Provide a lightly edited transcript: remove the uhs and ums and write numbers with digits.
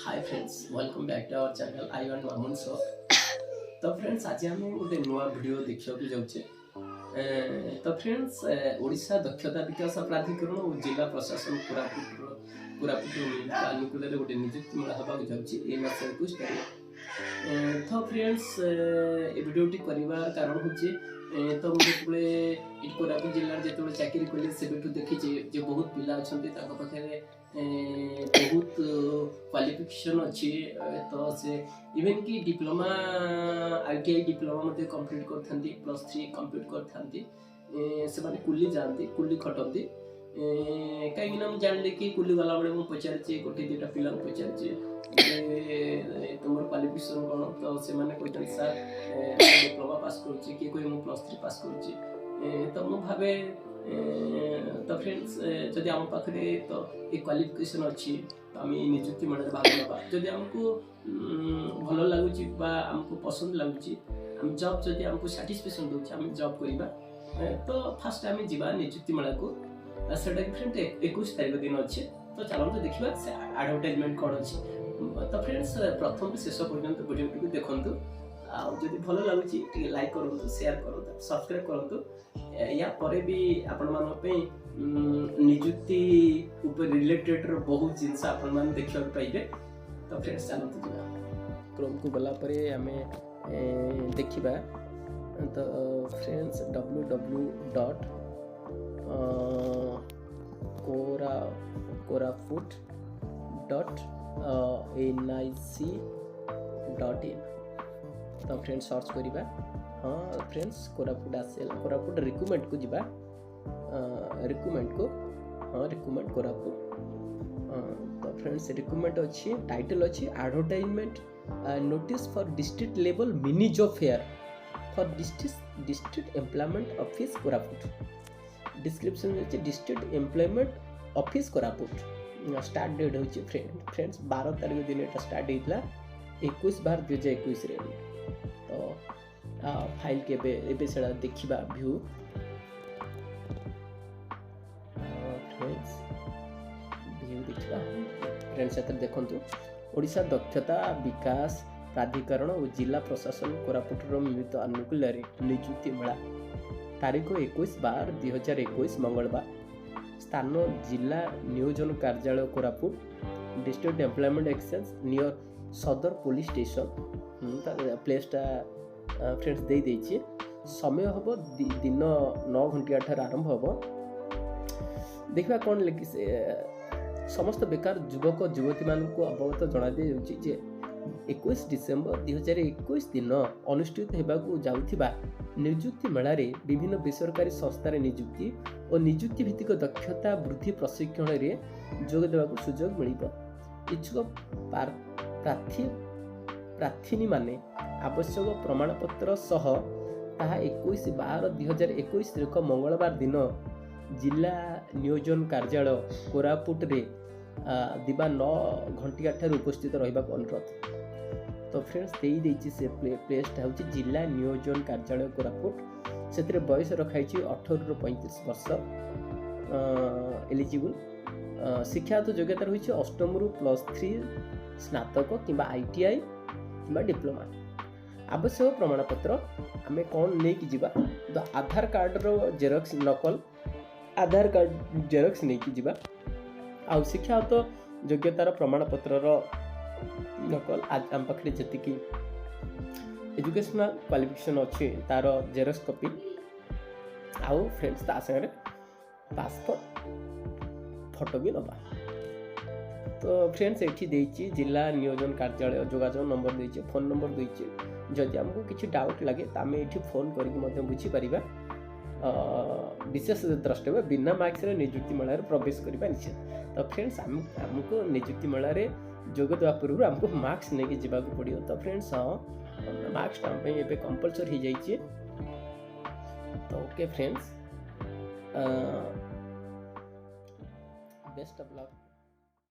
Hi friends, welcome back to our channel Ayu and Mamun show. तो friends आज हम गोटे नुआ वीडियो देखा जाऊे। तो फ्रेंड्स ओडिशा दक्षता विकास प्राधिकरण और जिला प्रशासन कोरापुट अनुकूल गोटे नियुक्ति मेला होगा जाऊँगी मास 21 तारीख। तो फ्रेंड्स ये वीडियोटी करार कारण हूँ तो मुझे कोरापुट जिले में जो चाकरी कली से देखी बहुत पिला अच्छा पाखे बहुत क्वालिफिकेशन अच्छी। तो से इवेन कि डिप्लोमा ITI डिप्लोमा कंप्लीट करथांती +3 कंप्लीट करथांती से माने कुली जानती कुली खटंती कहीं ना जानले कि कुली गला बेले मु पचारची गोटे दुटा पिला पचारची तुमर क्वालिफिकेशन कोन तो से माने कहतन सर डिप्लोमा पास करची कि कोई मु +3 पास करची। तो मु भाबे तो फ्रेंड्स जदि आम पाखे तो ये क्वालिफिकेशन अच्छी तो आम नियुक्ति मेला भाग ना जदि आमको भल लगुच आमको पसंद लगुच आम जॉब जदि आमको सैटिस्फैक्शन दूसरे आम जॉब करवा तो फास्ट आम जा नियुक्ति मेला को सेटा फ्रेंड 21 तारीख दिन अच्छे। तो चलते देखा से एडवर्टाइजमेंट कौन अच्छी। तो फ्रेंड्स प्रथम शेष पर्यंत वीडियो देखूँ आदि भल लगुच लाइक करूँ शेयर करूँ सब्सक्राइब करूँ। या पर भी आपण नियुक्ति रिलेटेड बहुत जिनस आपण देखा पाइबे। तो फ्रेंड्स चलते जा क्रोम को गला आम देखा। तो फ्रेंड्स www.koraput.nic.in तो फ्रेंड्स सर्च करिबा। हाँ फ्रेंड्स कोरापुट आसेल कोरापुट रिक्रूटमेंट को जिबा रिक्रूटमेंट को हाँ रिक्रूटमेंट कोरापुट। तो फ्रेंड्स रिक्रूटमेंट अच्छी टाइटल अच्छी advertisement notice for district level mini job fair for district employment office Koraput. Description अच्छे district employment office Koraput. Start date होची फ्रेंड्स 12 तारीख दिन एटा स्टार्ट होइतला 21/12/2021 रे। तो फाइल के एबे सेडा देखिबा व्यू फ्रेंड्स व्यू देखिबा फ्रेंड्स एतर देखंतु ओडिशा दक्षता विकास प्राधिकरण और जिला प्रशासन कोरापुट मिलित अनुकूल नियुक्ति मेला तारीख 21/12/2021 मंगलवार। स्थान जिला नियोजन कार्यालय Koraput district employment exchange near सदर पुलिस स्टेशन प्लेसटा फ्रेंड्स दे देछि। समय हम दिन 9 घंटिया ठार आरंभ हम। देखा कौन लिखि समस्त बेकार युवक युवती मान को अवगत जना दि जे 21 डिसेम्बर 2021 दिन अनुष्ठित होगाकू जाउथिबा नियुक्ति मेला रे विभिन्न बेसरकारी संस्थार नियुक्ति और नियुक्ति भित्तिक दक्षता वृद्धि प्रशिक्षण रे जोग देवाकू सुजोग मिलिबो। इच्छुक प्रार्थी माने आवश्यक प्रमाणपत्र सह ताहा 21/12/2021 तारीख मंगलवार दिन जिला नियोजन कार्यालय कोरापुट रे दिबा 9 घंटिया ठार उपस्थित रहिबा अनुरोध। तो फ्रेंड्स देई देछि से प्लेसटा होछि जिला नियोजन कार्यालय कोरापुट। सेतरे बयस रखाई 18 रु 35 वर्ष एलिजिबल। शिक्षागत योग्यता रही 8 रु +3 स्नातक किंबा ITI किंबा डिप्लोमा। आवश्यक प्रमाणपत्र आमे कौन नहीं जीवा तो आधार कार्ड रो जेरक्स नकल आधार कार्ड जेरक्स नहीं जीवा आ शिक्षागत योग्यतार प्रमाणपत्र रो नकल आम पाखे जी एजुकेशनल क्वालिफिकेशन अच्छी तार जेरक्स कॉपी आउ फ्रेंड्स ता संगे पासपोर्ट फोटो भी नबा। तो फ्रेंड्स एठी देछि जिला नियोजन कार्यालय जोगाजोग नंबर देछि फोन नंबर देछि। जदि हमको किसी डाउट लगे तो आम ये फोन करके बुझी पारिबा। विशेष द्रष्टव्य बिना मार्क्स रे नियुक्ति मेला रे प्रवेश करबा निश्चित। तो फ्रेंड्स हमको नियुक्ति मेला रे जोग देवा पूर्व हमको मार्क्स लेके जावाक पड़ियो। तो फ्रेंड्स हाँ मार्क्स हम पे कंपलसरी हो जाइए। तो okay friends best of luck.